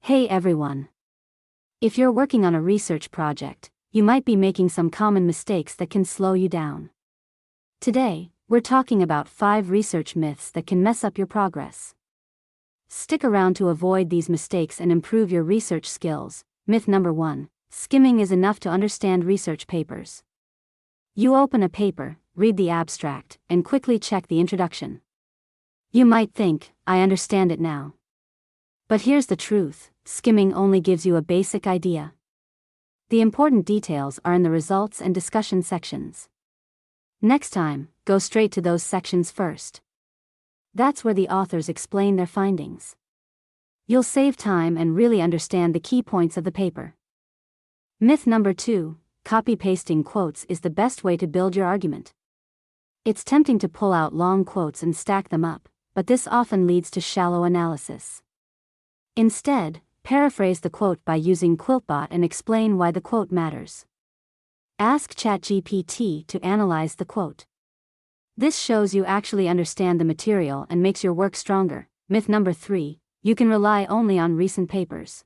Hey everyone! If you're working on a research project, you might be making some common mistakes that can slow you down. Today, we're talking about 5 research myths that can mess up your progress. Stick around to avoid these mistakes and improve your research skills. Myth number 1: skimming is enough to understand research papers. You open a paper, read the abstract, and quickly check the introduction. You might think, I understand it now. But here's the truth: skimming only gives you a basic idea. The important details are in the results and discussion sections. Next time, go straight to those sections first. That's where the authors explain their findings. You'll save time and really understand the key points of the paper. Myth number 2: copy-pasting quotes is the best way to build your argument. It's tempting to pull out long quotes and stack them up, but this often leads to shallow analysis. Instead, paraphrase the quote by using Quiltbot and explain why the quote matters. Ask ChatGPT to analyze the quote. This shows you actually understand the material and makes your work stronger. Myth number 3: you can rely only on recent papers.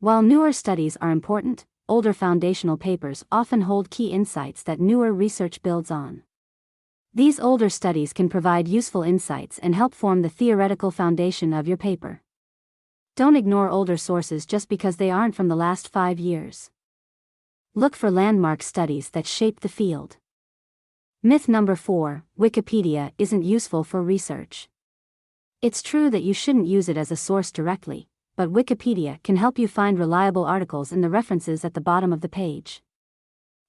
While newer studies are important, older foundational papers often hold key insights that newer research builds on. These older studies can provide useful insights and help form the theoretical foundation of your paper. Don't ignore older sources just because they aren't from the last 5 years. Look for landmark studies that shaped the field. Myth number 4: Wikipedia isn't useful for research. It's true that you shouldn't use it as a source directly, but Wikipedia can help you find reliable articles in the references at the bottom of the page.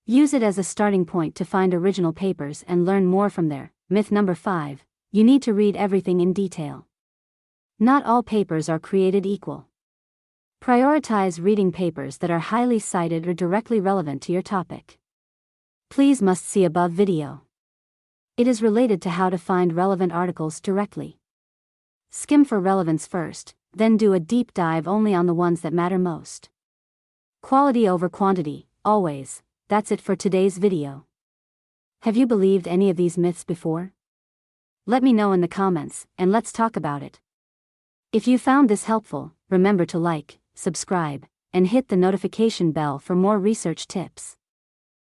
Use it as a starting point to find original papers and learn more from there. Myth number 5: you need to read everything in detail. Not all papers are created equal. Prioritize reading papers that are highly cited or directly relevant to your topic. Please must see above video. It is related to how to find relevant articles directly. Skim for relevance first, then do a deep dive only on the ones that matter most. Quality over quantity, always. That's it for today's video. Have you believed any of these myths before? Let me know in the comments, and let's talk about it. If you found this helpful, remember to like, subscribe, and hit the notification bell for more research tips.